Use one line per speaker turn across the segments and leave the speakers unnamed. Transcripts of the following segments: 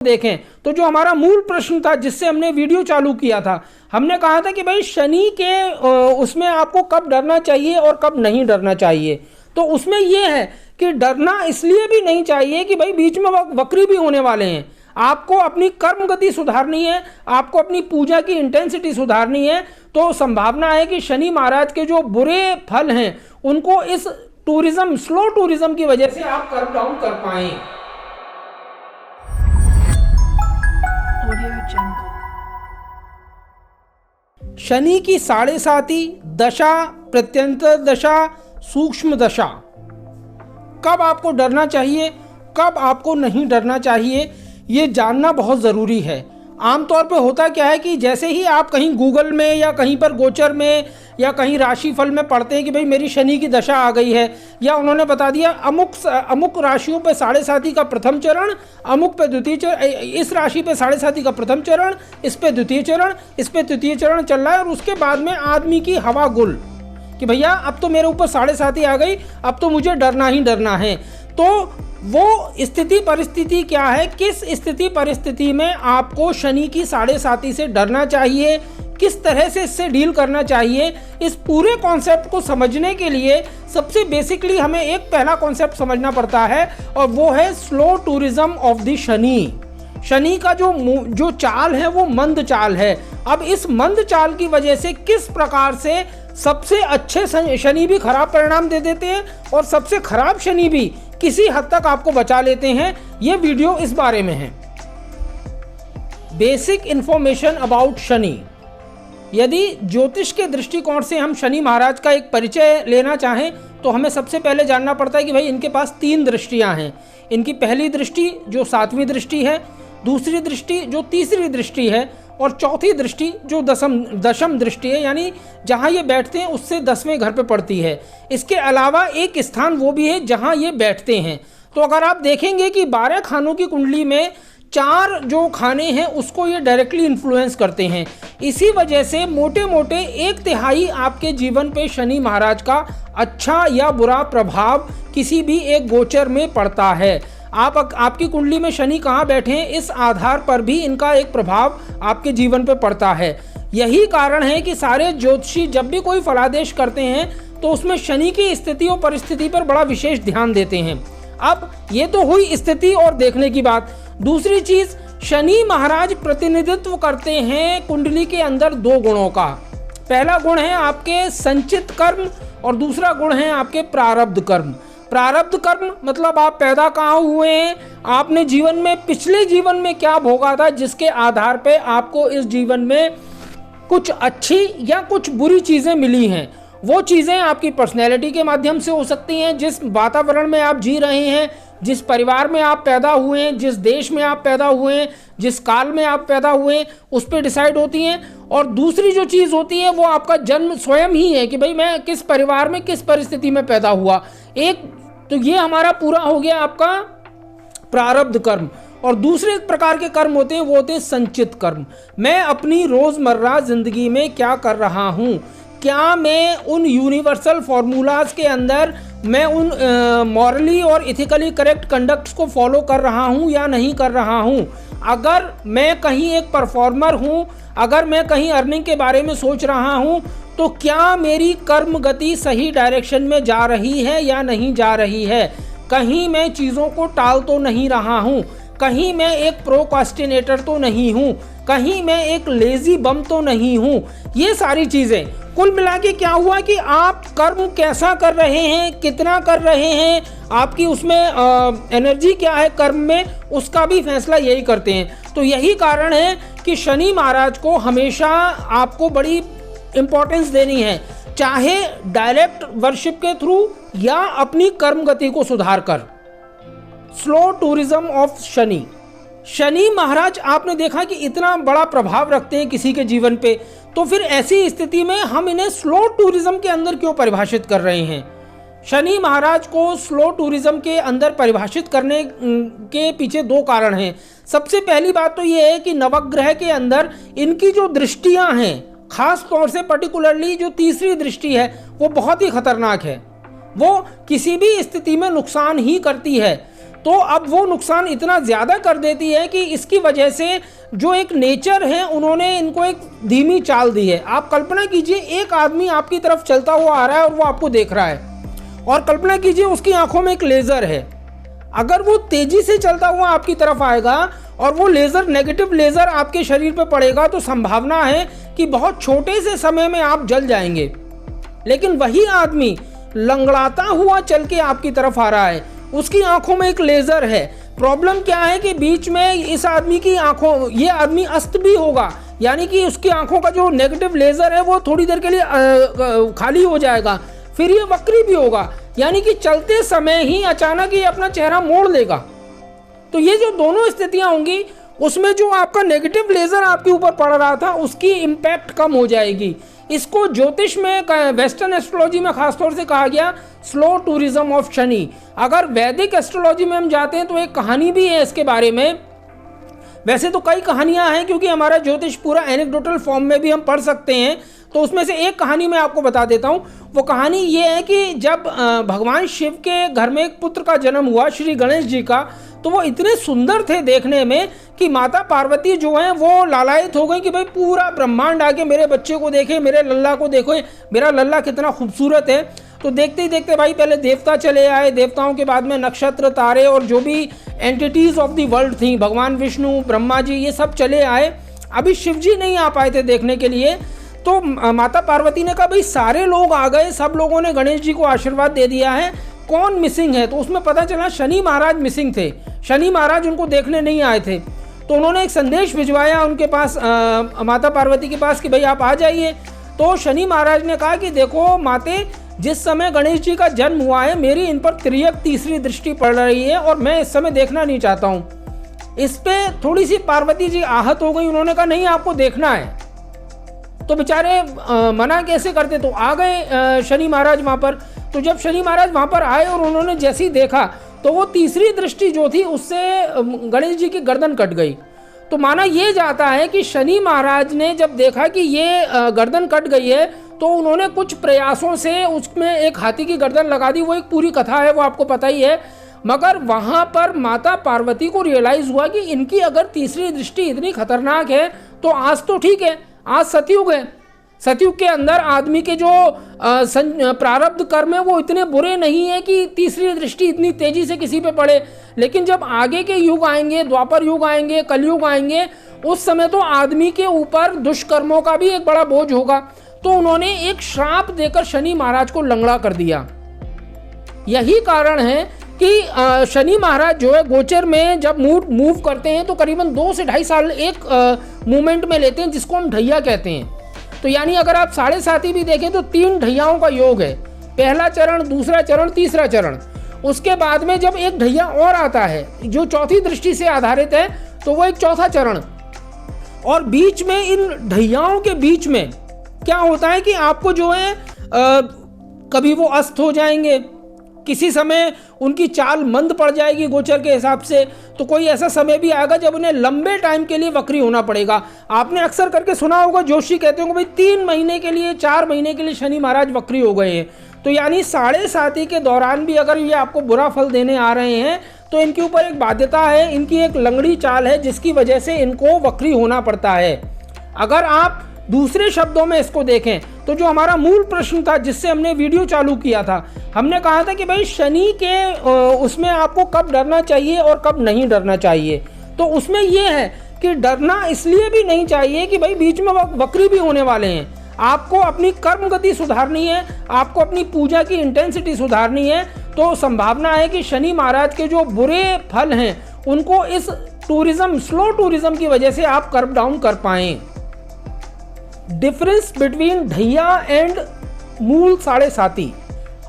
देखें तो जो हमारा मूल प्रश्न था जिससे हमने वीडियो चालू किया था, हमने कहा था कि भाई शनि के उसमें आपको कब डरना चाहिए और कब नहीं डरना चाहिए। तो उसमें यह है कि डरना इसलिए भी नहीं चाहिए कि भाई बीच में वक्री भी होने वाले हैं। आपको अपनी कर्म गति सुधारनी है, आपको अपनी पूजा की इंटेंसिटी सुधारनी है। तो संभावना है कि शनि महाराज के जो बुरे फल हैं उनको इस टूरिज्म, स्लो टूरिज्म की वजह से आप कर्व डाउन कर पाएं। शनि की 7.5 दशा, प्रत्यंतर दशा, सूक्ष्म दशा, कब आपको डरना चाहिए, कब आपको नहीं डरना चाहिए, ये जानना बहुत ज़रूरी है। आमतौर पे होता क्या है कि जैसे ही आप कहीं गूगल में या कहीं पर गोचर में या कहीं राशिफल में पढ़ते हैं कि भाई मेरी शनि की दशा आ गई है, या उन्होंने बता दिया अमुक राशियों पे 7.5 का प्रथम चरण, अमुक पे द्वितीय चरण, इस राशि पे 7.5 का प्रथम चरण, इस पे द्वितीय चरण, इस पे तृतीय चरण चल रहा है, और उसके बाद में आदमी की हवा गुल कि भैया अब तो मेरे ऊपर 7.5 आ गई, अब तो मुझे डरना ही डरना है। तो वो स्थिति परिस्थिति क्या है, किस स्थिति परिस्थिति में आपको शनि की 7.5 से डरना चाहिए, किस तरह से इससे डील करना चाहिए, इस पूरे कॉन्सेप्ट को समझने के लिए सबसे बेसिकली हमें एक पहला कॉन्सेप्ट समझना पड़ता है, और वो है slow tourism of the Shani. Shani का जो चाल है वो मंद चाल है। अब इस मंद चाल की वजह से किस प्रकार से सबसे अच्छे शनि भी खराब परिणाम दे देते हैं और सबसे खराब शनि भी किसी हद तक आपको बचा लेते हैं, ये वीडियो इस बारे में है। Basic information about Shani. यदि ज्योतिष के दृष्टिकोण से हम शनि महाराज का एक परिचय लेना चाहें तो हमें सबसे पहले जानना पड़ता है कि भाई इनके पास 3 दृष्टियां हैं। इनकी पहली दृष्टि जो 7वीं दृष्टि है, दूसरी दृष्टि जो 3री दृष्टि है, और चौथी दृष्टि जो दशम दृष्टि है, यानी जहाँ ये बैठते हैं उससे 10वें घर पे पड़ती है। इसके अलावा एक स्थान वो भी है जहाँ ये बैठते हैं। तो अगर आप देखेंगे कि 12 खानों की कुंडली में 4 जो खाने हैं उसको ये डायरेक्टली इन्फ्लुएंस करते हैं। इसी वजह से मोटे मोटे 1/3 आपके जीवन पे शनि महाराज का अच्छा या बुरा प्रभाव किसी भी एक गोचर में पड़ता है। आपकी कुंडली में शनि कहाँ बैठे हैं इस आधार पर भी इनका एक प्रभाव आपके जीवन पे पड़ता है। यही कारण है कि सारे ज्योतिषी जब भी कोई फलादेश करते हैं तो उसमें शनि की स्थिति और परिस्थिति पर बड़ा विशेष ध्यान देते हैं। अब ये तो हुई स्थिति और देखने की बात। दूसरी चीज, शनि महाराज प्रतिनिधित्व करते हैं कुंडली के अंदर 2 गुणों का। पहला गुण है आपके संचित कर्म और दूसरा गुण है आपके प्रारब्ध कर्म। प्रारब्ध कर्म मतलब आप पैदा कहाँ हुए हैं, आपने जीवन में पिछले जीवन में क्या भोगा था जिसके आधार पे आपको इस जीवन में कुछ अच्छी या कुछ बुरी चीज़ें मिली हैं। वो चीज़ें आपकी पर्सनैलिटी के माध्यम से हो सकती हैं, जिस वातावरण में आप जी रहे हैं, जिस परिवार में आप पैदा हुए हैं, जिस देश में आप पैदा हुए हैं, जिस काल में आप पैदा हुए हैं, उस पर डिसाइड होती हैं। और दूसरी जो चीज़ होती है वो आपका जन्म स्वयं ही है कि भाई मैं किस परिवार में किस परिस्थिति में पैदा हुआ। तो ये हमारा पूरा हो गया आपका प्रारब्ध कर्म। और दूसरे प्रकार के कर्म होते हैं वो होते हैं संचित कर्म। मैं अपनी रोज़मर्रा ज़िंदगी में क्या कर रहा हूँ, क्या मैं उन यूनिवर्सल फार्मूलाज के अंदर मैं उन मॉरली और इथिकली करेक्ट कंडक्ट्स को फॉलो कर रहा हूँ या नहीं कर रहा हूँ। अगर मैं कहीं एक परफॉर्मर हूँ, अगर मैं कहीं अर्निंग के बारे में सोच रहा हूँ, तो क्या मेरी कर्म गति सही डायरेक्शन में जा रही है या नहीं जा रही है। कहीं मैं चीज़ों को टाल तो नहीं रहा हूँ, कहीं मैं एक प्रोक्रास्टिनेटर तो नहीं हूँ, कहीं मैं एक लेजी बम तो नहीं हूँ। ये सारी चीज़ें कुल मिला के क्या हुआ कि आप कर्म कैसा कर रहे हैं, कितना कर रहे हैं, आपकी उसमें एनर्जी क्या है कर्म में, उसका भी फैसला यही करते हैं। तो यही कारण है कि शनि महाराज को हमेशा आपको बड़ी इम्पोर्टेंस देनी है, चाहे डायरेक्ट वर्शिप के थ्रू या अपनी कर्म गति को सुधार कर। Slow tourism of Shani. Shani महाराज आपने देखा कि इतना बड़ा प्रभाव रखते हैं किसी के जीवन पे, तो फिर ऐसी स्थिति में हम इन्हें स्लो टूरिज्म के अंदर क्यों परिभाषित कर रहे हैं। शनि महाराज को स्लो टूरिज्म के अंदर परिभाषित करने के पीछे 2 कारण हैं। सबसे पहली बात तो ये है कि नवग्रह के अंदर इनकी जो दृष्टियां हैं, खास तौर से पर्टिकुलरली जो 3री दृष्टि है वो बहुत ही खतरनाक है। वो किसी भी स्थिति में नुकसान ही करती है। तो अब वो नुकसान इतना ज़्यादा कर देती है कि इसकी वजह से जो एक नेचर है उन्होंने इनको एक धीमी चाल दी है। आप कल्पना कीजिए, एक आदमी आपकी तरफ चलता हुआ आ रहा है और वो आपको देख रहा है, और कल्पना कीजिए उसकी आंखों में एक लेज़र है। अगर वो तेज़ी से चलता हुआ आपकी तरफ आएगा और वो लेज़र, नेगेटिव लेज़र आपके शरीर पर पड़ेगा, तो संभावना है कि बहुत छोटे से समय में आप जल जाएंगे। लेकिन वही आदमी लंगड़ाता हुआ चल के आपकी तरफ आ रहा है, उसकी आंखों में एक लेज़र है। प्रॉब्लम क्या है कि बीच में इस आदमी की आंखों, ये आदमी अस्त भी होगा, यानी कि उसकी आंखों का जो नेगेटिव लेज़र है वो थोड़ी देर के लिए खाली हो जाएगा, फिर ये वक्री भी होगा, यानी कि चलते समय ही अचानक ये अपना चेहरा मोड़ लेगा। तो ये जो दोनों स्थितियां होंगी, उसमें जो आपका नेगेटिव लेज़र आपके ऊपर पड़ रहा था उसकी इम्पैक्ट कम हो जाएगी। इसको ज्योतिष में, वेस्टर्न एस्ट्रोलॉजी में खासतौर से कहा गया स्लो टूरिज्म ऑफ शनि। अगर वैदिक एस्ट्रोलॉजी में हम जाते हैं तो एक कहानी भी है इसके बारे में। वैसे तो कई कहानियां हैं, क्योंकि हमारा ज्योतिष पूरा एनेक्डोटल फॉर्म में भी हम पढ़ सकते हैं, तो उसमें से एक कहानी मैं आपको बता देता हूँ। वो कहानी ये है कि जब भगवान शिव के घर में एक पुत्र का जन्म हुआ, श्री गणेश जी का, तो वो इतने सुंदर थे देखने में कि माता पार्वती जो हैं वो लालायित हो गई कि भाई पूरा ब्रह्मांड आके मेरे बच्चे को देखे, मेरे लल्ला को देखो, मेरा लल्ला कितना खूबसूरत है। तो देखते ही देखते भाई पहले देवता चले आए, देवताओं के बाद में नक्षत्र, तारे और जो भी एंटिटीज ऑफ द वर्ल्ड थी, भगवान विष्णु, ब्रह्मा जी, ये सब चले आए। अभी शिव जी नहीं आ पाए थे देखने के लिए। तो माता पार्वती ने कहा भाई सारे लोग आ गए, सब लोगों ने गणेश जी को आशीर्वाद दे दिया है, कौन मिसिंग है? तो उसमें पता चला शनि महाराज मिसिंग थे, शनि महाराज उनको देखने नहीं आए थे। तो उन्होंने एक संदेश भिजवाया उनके पास, माता पार्वती के पास, कि भाई आप आ जाइए। तो शनि महाराज ने कहा कि देखो माते, जिस समय गणेश जी का जन्म हुआ है मेरी इन पर तिर्यक तीसरी दृष्टि पड़ रही है और मैं इस समय देखना नहीं चाहता हूँ। इस पे थोड़ी सी पार्वती जी आहत हो गई, उन्होंने कहा नहीं आपको देखना है। तो बेचारे मना कैसे करते, तो आ गए शनि महाराज वहाँ पर। तो जब शनि महाराज वहाँ पर आए और उन्होंने जैसे ही देखा तो वो तीसरी दृष्टि जो थी उससे गणेश जी की गर्दन कट गई। तो माना ये जाता है कि शनि महाराज ने जब देखा कि ये गर्दन कट गई है तो उन्होंने कुछ प्रयासों से उसमें एक हाथी की गर्दन लगा दी। वो एक पूरी कथा है, वो आपको पता ही है। मगर वहाँ पर माता पार्वती को रियलाइज़ हुआ कि इनकी अगर तीसरी दृष्टि इतनी खतरनाक है तो आज तो ठीक है, आज सतयुग है, सतयुग के अंदर आदमी के जो प्रारब्ध कर्म है वो इतने बुरे नहीं है कि तीसरी दृष्टि इतनी तेजी से किसी पे पड़े। लेकिन जब आगे के युग आएंगे, द्वापर युग आएंगे, कलयुग आएंगे, उस समय तो आदमी के ऊपर दुष्कर्मों का भी एक बड़ा बोझ होगा। तो उन्होंने एक श्राप देकर शनि महाराज को लंगड़ा कर दिया। यही कारण है कि शनि महाराज जो है गोचर में जब मूव करते हैं तो करीबन 2 से 2.5 साल एक मूवमेंट में लेते हैं, जिसको हम ढैया कहते हैं। तो यानी अगर आप 7.5 भी देखें तो 3 ढैयाओं का योग है, पहला चरण, दूसरा चरण, तीसरा चरण। उसके बाद में जब एक ढैया और आता है जो चौथी दृष्टि से आधारित है तो वो एक चौथा चरण। और बीच में इन ढैयाओं के बीच में क्या होता है कि आपको जो है कभी वो अस्त हो जाएंगे, किसी समय उनकी चाल मंद पड़ जाएगी गोचर के हिसाब से, तो कोई ऐसा समय भी आएगा जब उन्हें लंबे टाइम के लिए वक्री होना पड़ेगा। आपने अक्सर करके सुना होगा, जोशी कहते होंगे भाई 3 महीने के लिए, 4 महीने के लिए शनि महाराज वक्री हो गए हैं। तो यानी 7.5 के दौरान भी अगर ये आपको बुरा फल देने आ रहे हैं तो इनके ऊपर एक बाध्यता है, इनकी एक लंगड़ी चाल है जिसकी वजह से इनको वक्री होना पड़ता है। अगर आप दूसरे शब्दों में इसको देखें तो जो हमारा मूल प्रश्न था जिससे हमने वीडियो चालू किया था, हमने कहा था कि भाई शनि के उसमें आपको कब डरना चाहिए और कब नहीं डरना चाहिए। तो उसमें ये है कि डरना इसलिए भी नहीं चाहिए कि भाई बीच में वक्री भी होने वाले हैं। आपको अपनी कर्म गति सुधारनी है, आपको अपनी पूजा की इंटेंसिटी सुधारनी है। तो संभावना है कि शनि महाराज के जो बुरे फल हैं उनको इस टूरिज्म, स्लो टूरिज्म की वजह से आप कर्व डाउन कर पाएँ। डिफरेंस बिटवीन ढैया एंड मूल 7.5।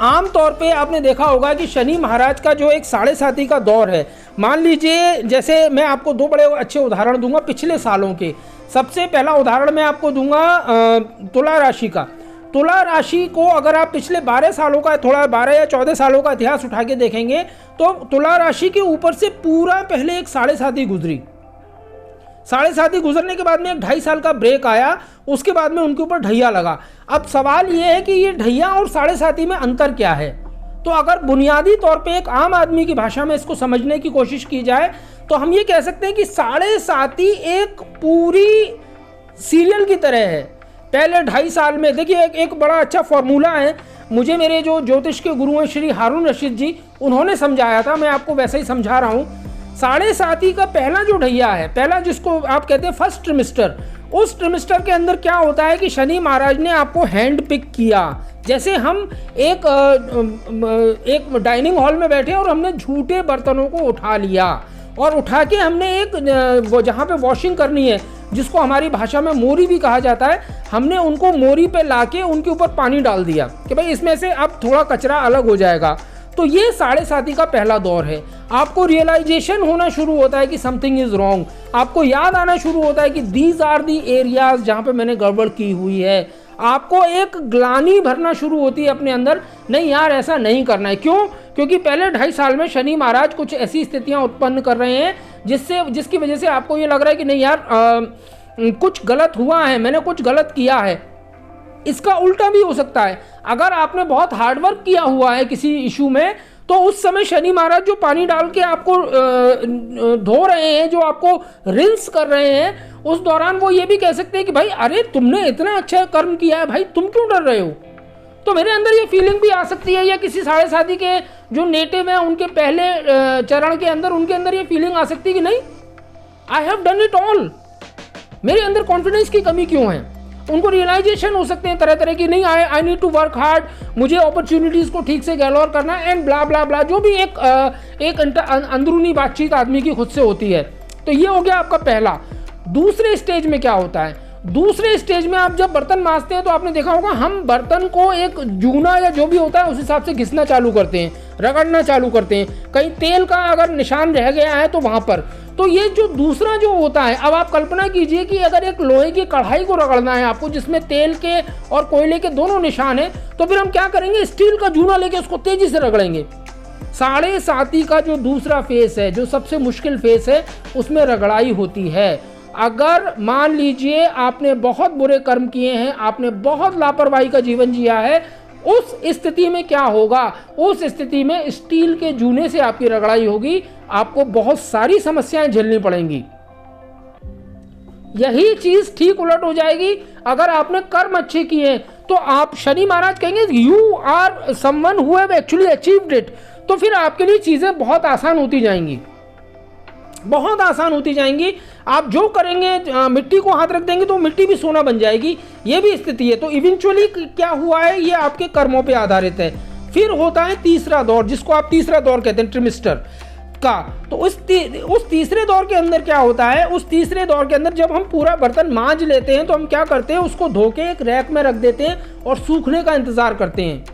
आम तौर पे आपने देखा होगा कि शनि महाराज का जो एक 7.5 का दौर है, मान लीजिए जैसे मैं आपको 2 बड़े अच्छे उदाहरण दूंगा पिछले सालों के। सबसे पहला उदाहरण मैं आपको दूंगा तुला राशि का। तुला राशि को अगर आप पिछले 12 सालों का, थोड़ा 12 या 14 सालों का इतिहास उठा के देखेंगे तो तुला राशि के ऊपर से पूरा पहले एक 7.5 गुजरी। 7.5 गुजरने के बाद में एक 2.5 साल का ब्रेक आया, उसके बाद में उनके ऊपर ढैया लगा। अब सवाल ये है कि ये ढैया और 7.5 में अंतर क्या है? तो अगर बुनियादी तौर पे एक आम आदमी की भाषा में इसको समझने की कोशिश की जाए तो हम ये कह सकते हैं कि 7.5 एक पूरी सीरियल की तरह है। पहले 2.5 साल में देखिए एक बड़ा अच्छा फॉर्मूला है, मुझे मेरे जो ज्योतिष के गुरु हैं श्री हारून रशीद जी, उन्होंने समझाया था, मैं आपको वैसे ही समझा रहा हूँ। 7.5 का पहला जो ढैया है, पहला जिसको आप कहते हैं फर्स्ट ट्रिमिस्टर, उस ट्रिमिस्टर के अंदर क्या होता है कि शनि महाराज ने आपको हैंड पिक किया। जैसे हम एक डाइनिंग हॉल में बैठे और हमने झूठे बर्तनों को उठा लिया और उठा के हमने एक जहाँ पे वॉशिंग करनी है, जिसको हमारी भाषा में मोरी भी कहा जाता है, हमने उनको मोरी पे लाके उनके ऊपर पानी डाल दिया कि भाई इसमें से अब थोड़ा कचरा अलग हो जाएगा। तो ये 7.5 का पहला दौर है। आपको रियलाइजेशन होना शुरू होता है कि समथिंग इज रॉन्ग, आपको याद आना शुरू होता है कि दीज आर दी एरियाज जहाँ पे मैंने गड़बड़ की हुई है। आपको एक ग्लानि भरना शुरू होती है अपने अंदर, नहीं यार ऐसा नहीं करना है। क्यों? क्योंकि पहले 2.5 साल में शनि महाराज कुछ ऐसी स्थितियां उत्पन्न कर रहे हैं जिसकी वजह से आपको ये लग रहा है कि नहीं यार कुछ गलत हुआ है, मैंने कुछ गलत किया है। इसका उल्टा भी हो सकता है, अगर आपने बहुत हार्डवर्क किया हुआ है किसी इशू में, तो उस समय शनि महाराज जो पानी डाल के आपको धो रहे हैं, जो आपको रिंस कर रहे हैं, उस दौरान वो ये भी कह सकते हैं कि भाई अरे तुमने इतना अच्छा कर्म किया है, भाई तुम क्यों डर रहे हो। तो मेरे अंदर ये फीलिंग भी आ सकती है, या किसी 7.5 के जो नेटिव हैं उनके पहले चरण के अंदर उनके अंदर ये फीलिंग आ सकती है कि नहीं I have done it all, मेरे अंदर कॉन्फिडेंस की कमी क्यों है। उनको रियलाइजेशन हो सकते हैं तरह तरह की, नहीं I need to work hard, मुझे अपॉर्चुनिटीज़ को ठीक से गैलोर करना है एंड ब्ला ब्ला ब्ला, जो भी एक अंदरूनी बातचीत आदमी की खुद से होती है। तो ये हो गया आपका पहला। दूसरे स्टेज में क्या होता है, दूसरे स्टेज में आप जब बर्तन मांजते हैं तो आपने देखा होगा हम बर्तन को एक जूना या जो भी होता है उस हिसाब से घिसना चालू करते हैं, रगड़ना चालू करते हैं, कहीं तेल का अगर निशान रह गया है तो वहाँ पर। तो ये जो दूसरा जो होता है, अब आप कल्पना कीजिए कि अगर एक लोहे की कढ़ाई को रगड़ना है आपको जिसमें तेल के और कोयले के दोनों निशान हैं, तो फिर हम क्या करेंगे, स्टील का जूना लेके उसको तेजी से रगड़ेंगे। 7.5 का जो दूसरा फेस है, जो सबसे मुश्किल फेस है, उसमें रगड़ाई होती है। अगर मान लीजिए आपने बहुत बुरे कर्म किए हैं, आपने बहुत लापरवाही का जीवन जिया है, उस स्थिति में क्या होगा, उस स्थिति में स्टील के जूने से आपकी रगड़ाई होगी, आपको बहुत सारी समस्याएं झेलनी पड़ेंगी। यही चीज ठीक उलट हो जाएगी अगर आपने कर्म अच्छे किए, तो आप शनि महाराज कहेंगे you are someone who have actually achieved it, तो फिर आपके लिए चीजें बहुत आसान होती जाएंगी, बहुत आसान होती जाएंगी। आप जो करेंगे, मिट्टी को हाथ रख देंगे तो मिट्टी भी सोना बन जाएगी, ये भी स्थिति है। तो इवेंचुअली क्या हुआ है, ये आपके कर्मों पे आधारित है। फिर होता है तीसरा दौर, जिसको आप तीसरा दौर कहते हैं ट्रिमिस्टर का। तो उस तीसरे दौर के अंदर क्या होता है, उस तीसरे दौर के अंदर जब हम पूरा बर्तन मांज लेते हैं तो हम क्या करते हैं, उसको धो के एक रैक में रख देते हैं और सूखने का इंतजार करते हैं।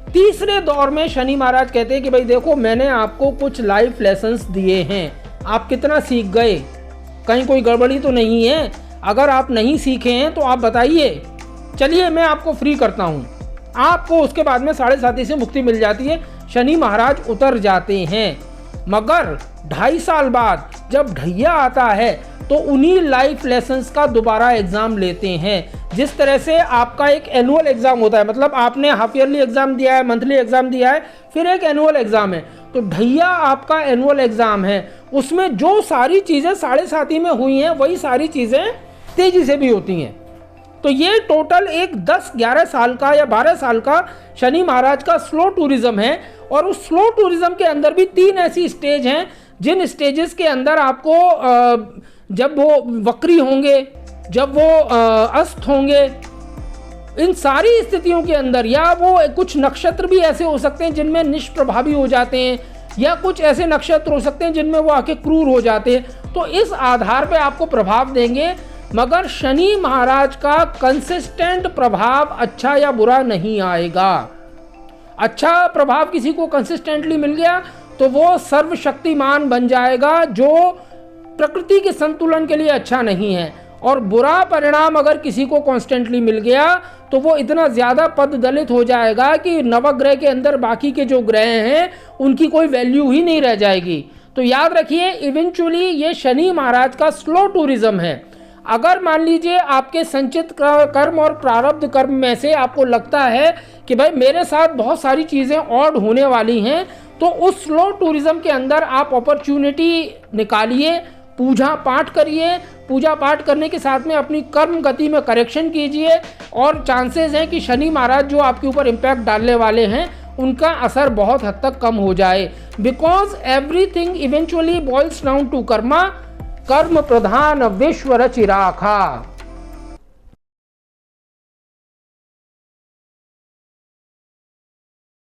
तीसरे दौर में शनि महाराज कहते हैं कि भाई देखो मैंने आपको कुछ लाइफ लेसन्स दिए हैं, आप कितना सीख गए, कहीं कोई गड़बड़ी तो नहीं है। अगर आप नहीं सीखे हैं तो आप बताइए, चलिए मैं आपको फ्री करता हूँ। आपको उसके बाद में 7.5 से मुक्ति मिल जाती है, शनि महाराज उतर जाते हैं। मगर 2.5 साल बाद जब ढैया आता है तो उन्हीं लाइफ लेसन्स का दोबारा एग्ज़ाम लेते हैं। जिस तरह से आपका एक एनुअल एग्ज़ाम होता है, मतलब आपने हाफ ईयरली एग्ज़ाम दिया है, मंथली एग्ज़ाम दिया है, फिर एक एनुअल एग्ज़ाम है, तो ढैया आपका एनुअल एग्ज़ाम है। उसमें जो सारी चीज़ें 7.5 में हुई हैं वही सारी चीज़ें तेज़ी से भी होती हैं। तो ये टोटल एक 10-11 साल का या 12 साल का शनि महाराज का स्लो टूरिज्म है। और उस स्लो टूरिज्म के अंदर भी 3 ऐसी स्टेज हैं जिन स्टेजेस के अंदर आपको जब वो वक्री होंगे, जब वो अस्त होंगे, इन सारी स्थितियों के अंदर, या वो कुछ नक्षत्र भी ऐसे हो सकते हैं जिनमें निष्प्रभावी हो जाते हैं, या कुछ ऐसे नक्षत्र हो सकते हैं जिनमें वो आके क्रूर हो जाते हैं। तो इस आधार पे आपको प्रभाव देंगे, मगर शनि महाराज का कंसिस्टेंट प्रभाव अच्छा या बुरा नहीं आएगा। अच्छा प्रभाव किसी को कंसिस्टेंटली मिल गया तो वो सर्वशक्तिमान बन जाएगा, जो प्रकृति के संतुलन के लिए अच्छा नहीं है। और बुरा परिणाम अगर किसी को कॉन्स्टेंटली मिल गया तो वो इतना ज़्यादा पद दलित हो जाएगा कि नवग्रह के अंदर बाकी के जो ग्रह हैं उनकी कोई वैल्यू ही नहीं रह जाएगी। तो याद रखिए, इवेंचुअली ये शनि महाराज का स्लो टूरिज्म है। अगर मान लीजिए आपके संचित कर्म और प्रारब्ध कर्म में से आपको लगता है कि भाई मेरे साथ बहुत सारी चीज़ें ऑड होने वाली हैं, तो उस स्लो टूरिज्म के अंदर आप अपॉर्चुनिटी निकालिए, पूजा पाठ करिए, पूजा पाठ करने के साथ में अपनी कर्म गति में करेक्शन कीजिए, और चांसेस हैं कि शनि महाराज जो आपके ऊपर इम्पैक्ट डालने वाले हैं उनका असर बहुत हद तक कम हो जाए। Because everything eventually boils down to karma, कर्म प्रधान विश्व रचि राखा।